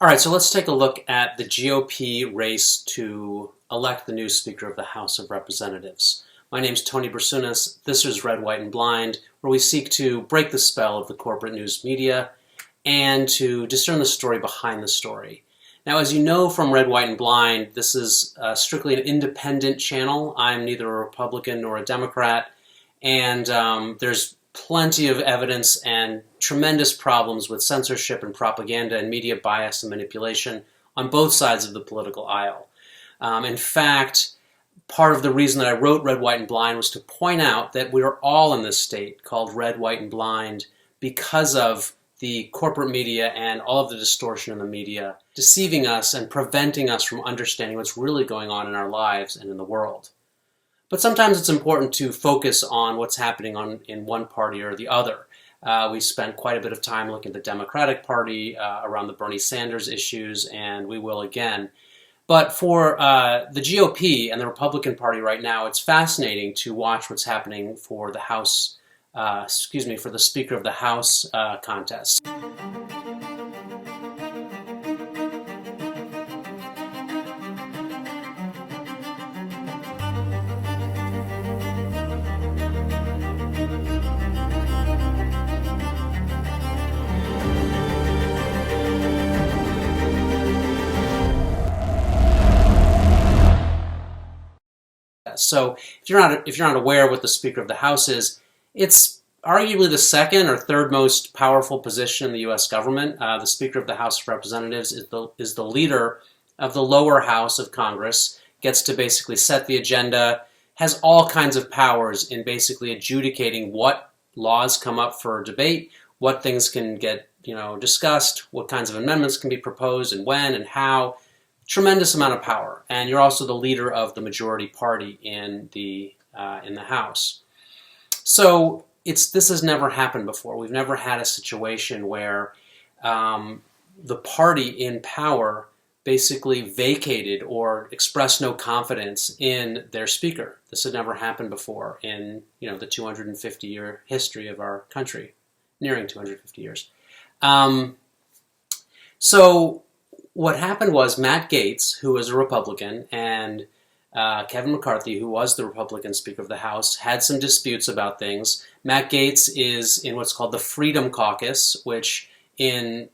All right, so let's take a look at the GOP race to elect the new Speaker of the House of Representatives. My name's Tony Bersunas. This is Red, White, and Blind, where we seek to break the spell of the corporate news media and to discern the story behind the story. Now, as you know from Red, White, and Blind, this is strictly an independent channel. I'm neither a Republican nor a Democrat, and there's plenty of evidence and tremendous problems with censorship and propaganda and media bias and manipulation on both sides of the political aisle. In fact, part of the reason that I wrote Red, White, and Blind was to point out that we are all in this state called Red, White, and Blind because of the corporate media and all of the distortion in the media deceiving us and preventing us from understanding what's really going on in our lives and in the world. But sometimes it's important to focus on what's happening in one party or the other. We spent quite a bit of time looking at the Democratic Party around the Bernie Sanders issues, and we will again. But for the GOP and the Republican Party right now, it's fascinating to watch what's happening for the House, for the Speaker of the House contest. So if you're not aware of what the Speaker of the House is, it's arguably the second or third most powerful position in the U.S. government. The Speaker of the House of Representatives is the leader of the lower house of Congress, gets to basically set the agenda, has all kinds of powers in basically adjudicating what laws come up for debate, what things can get discussed, what kinds of amendments can be proposed, and when and how. Tremendous amount of power, and you're also the leader of the majority party in the House. So this has never happened before. We've never had a situation where the party in power basically vacated or expressed no confidence in their speaker. This had never happened before in the 250-year history of our country, nearing 250 years. So what happened was Matt Gaetz, who was a Republican, and Kevin McCarthy, who was the Republican Speaker of the House, had some disputes about things. Matt Gaetz is in what's called the Freedom Caucus, which in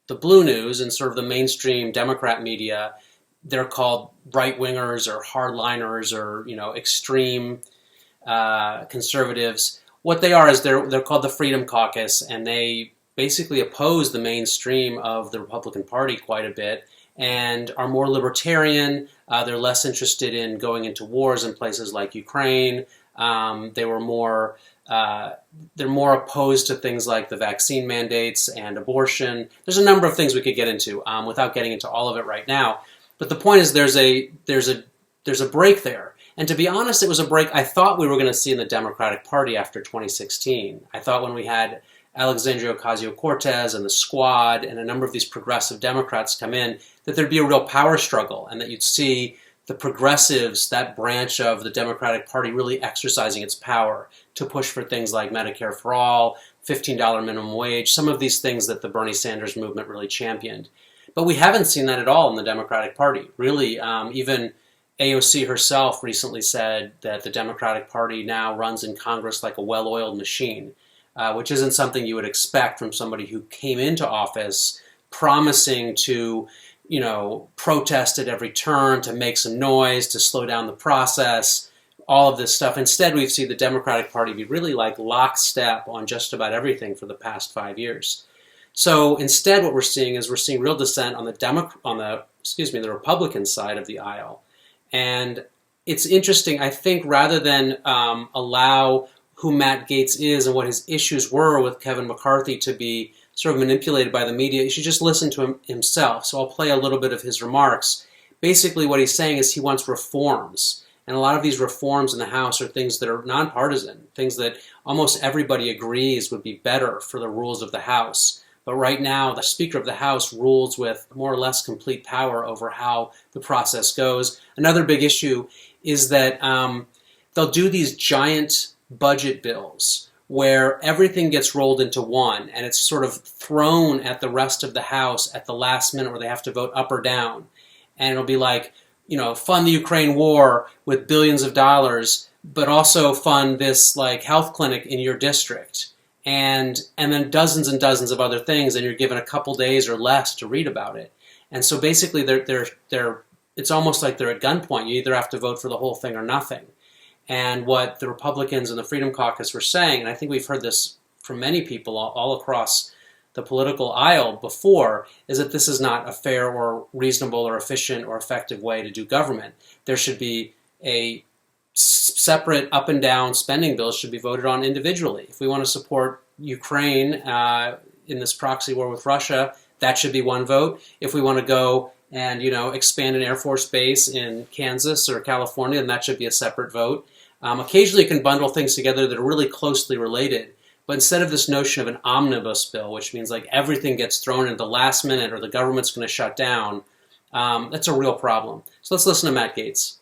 the blue news and sort of the mainstream Democrat media, they're called right-wingers or hardliners or extreme conservatives. What they are is they're called the Freedom Caucus, and they basically oppose the mainstream of the Republican Party quite a bit and are more libertarian. They're less interested in going into wars in places like Ukraine. They're more opposed to things like the vaccine mandates and abortion. There's a number of things we could get into without getting into all of it right now. But the point is there's a break there. And to be honest, it was a break I thought we were going to see in the Democratic Party after 2016. I thought when we had Alexandria Ocasio-Cortez and the Squad and a number of these progressive Democrats come in, that there'd be a real power struggle and that you'd see the progressives, that branch of the Democratic Party, really exercising its power to push for things like Medicare for all, $15 minimum wage, some of these things that the Bernie Sanders movement really championed. But we haven't seen that at all in the Democratic Party. Really, even AOC herself recently said that the Democratic Party now runs in Congress like a well-oiled machine. Which isn't something you would expect from somebody who came into office promising to, protest at every turn, to make some noise, to slow down the process, all of this stuff. Instead, we've seen the Democratic Party be really like lockstep on just about everything for the past 5 years. So instead, what we're seeing real dissent on the Republican side of the aisle. And it's interesting, I think, rather than allow who Matt Gaetz is and what his issues were with Kevin McCarthy to be sort of manipulated by the media, you should just listen to him himself. So I'll play a little bit of his remarks. Basically what he's saying is he wants reforms. And a lot of these reforms in the House are things that are nonpartisan, things that almost everybody agrees would be better for the rules of the House. But right now, the Speaker of the House rules with more or less complete power over how the process goes. Another big issue is that they'll do these giant budget bills where everything gets rolled into one and it's sort of thrown at the rest of the House at the last minute where they have to vote up or down. And it'll be like, fund the Ukraine war with billions of dollars, but also fund this like health clinic in your district. And then dozens and dozens of other things, and you're given a couple days or less to read about it. And so basically it's almost like they're at gunpoint. You either have to vote for the whole thing or nothing. And what the Republicans and the Freedom Caucus were saying, and I think we've heard this from many people all across the political aisle before, is that this is not a fair or reasonable or efficient or effective way to do government. There should be a separate up and down spending bills should be voted on individually. If we want to support Ukraine in this proxy war with Russia, that should be one vote. If we want to go and expand an Air Force base in Kansas or California, then that should be a separate vote. Occasionally you can bundle things together that are really closely related, but instead of this notion of an omnibus bill, which means like everything gets thrown in the last minute or the government's going to shut down, that's a real problem. So let's listen to Matt Gaetz.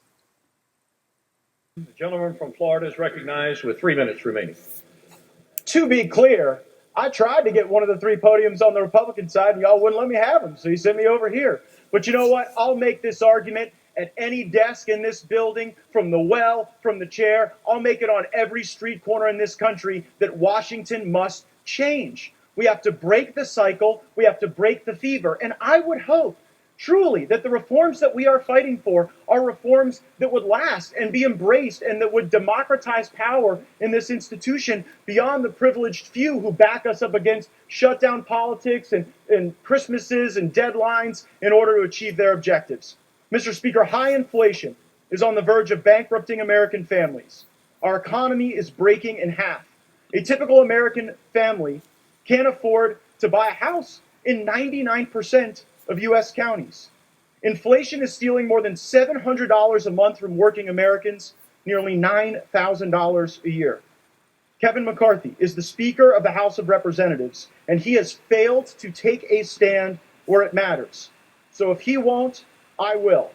The gentleman from Florida is recognized with 3 minutes remaining. To be clear, I tried to get one of the three podiums on the Republican side, and y'all wouldn't let me have them, so you sent me over here. But you know what? I'll make this argument at any desk in this building, from the well, from the chair. I'll make it on every street corner in this country that Washington must change. We have to break the cycle. We have to break the fever. And I would hope, truly, that the reforms that we are fighting for are reforms that would last and be embraced and that would democratize power in this institution beyond the privileged few who back us up against shutdown politics and Christmases and deadlines in order to achieve their objectives. Mr. Speaker, high inflation is on the verge of bankrupting American families. Our economy is breaking in half. A typical American family can't afford to buy a house in 99% of U.S. counties. Inflation is stealing more than $700 a month from working Americans, nearly $9,000 a year. Kevin McCarthy is the Speaker of the House of Representatives, and he has failed to take a stand where it matters. So if he won't, I will.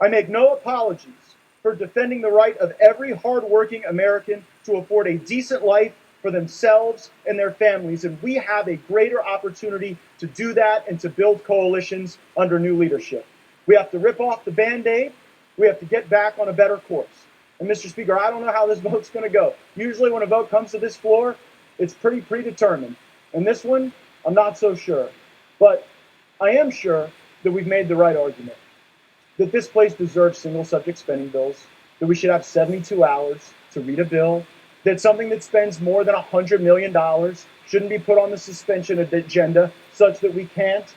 I make no apologies for defending the right of every hardworking American to afford a decent life for themselves and their families, and we have a greater opportunity to do that and to build coalitions under new leadership. We have to rip off the Band-Aid. We have to get back on a better course. And Mr. Speaker, I don't know how this vote's going to go. Usually when a vote comes to this floor, it's pretty predetermined. And this one, I'm not so sure. But I am sure that we've made the right argument, that this place deserves single-subject spending bills, that we should have 72 hours to read a bill, that something that spends more than $100 million shouldn't be put on the suspension agenda such that we can't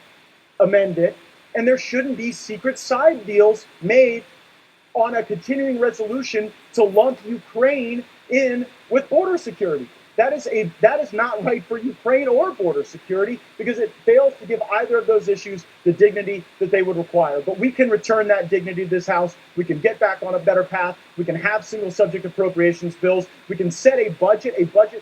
amend it, and there shouldn't be secret side deals made on a continuing resolution to lump Ukraine in with border security. That is not right for Ukraine or border security, because it fails to give either of those issues the dignity that they would require. But we can return that dignity to this House. We can get back on a better path. We can have single subject appropriations bills. We can set a budget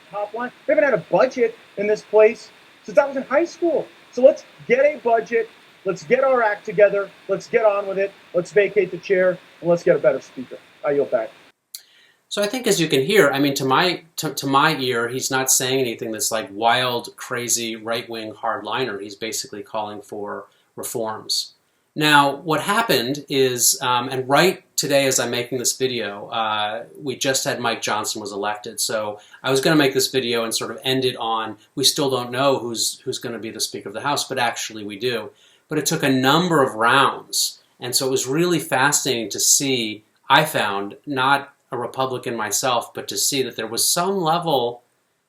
top line. We haven't had a budget in this place since I was in high school. So let's get a budget. Let's get our act together. Let's get on with it. Let's vacate the chair, and let's get a better speaker. I yield back. So I think, as you can hear, I mean, to my ear, he's not saying anything that's like wild, crazy, right-wing hardliner. He's basically calling for reforms. Now, what happened is, and right today as I'm making this video, we just had Mike Johnson was elected. So I was going to make this video and sort of end it on, we still don't know who's going to be the Speaker of the House, but actually we do. But it took a number of rounds. And so it was really fascinating to see, I found, not a Republican myself, but to see that there was some level,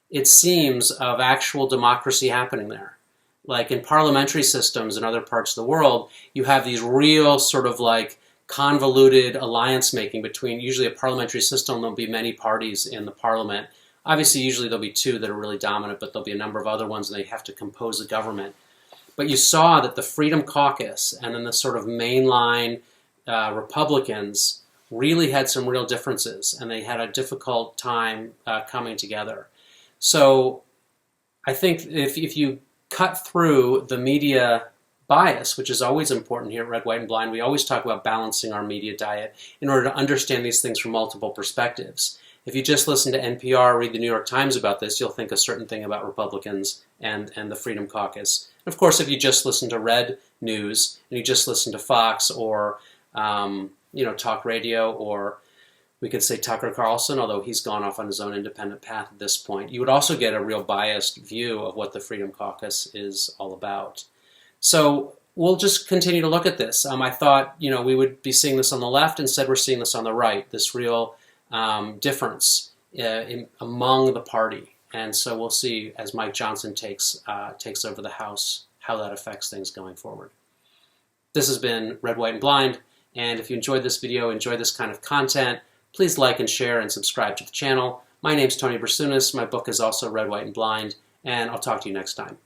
it seems, of actual democracy happening there. Like in parliamentary systems in other parts of the world, you have these real sort of like convoluted alliance making between, usually a parliamentary system, there'll be many parties in the parliament. Obviously, usually there'll be two that are really dominant, but there'll be a number of other ones, and they have to compose a government. But you saw that the Freedom Caucus and then the sort of mainline Republicans really had some real differences, and they had a difficult time coming together. So I think if you cut through the media bias, which is always important here at Red, White, and Blind, we always talk about balancing our media diet in order to understand these things from multiple perspectives. If you just listen to NPR, read the New York Times about this, you'll think a certain thing about Republicans and the Freedom Caucus. And of course, if you just listen to Red News and you just listen to Fox or talk radio, or we could say Tucker Carlson, although he's gone off on his own independent path at this point, you would also get a real biased view of what the Freedom Caucus is all about. So we'll just continue to look at this. I thought, we would be seeing this on the left. Instead, we're seeing this on the right, this real difference among the party. And so we'll see as Mike Johnson takes over the House how that affects things going forward. This has been Red, White, and Blind. And if you enjoyed this video, enjoy this kind of content, please like and share and subscribe to the channel. My name's Tony Bersunas. My book is also Red, White, and Blind. And I'll talk to you next time.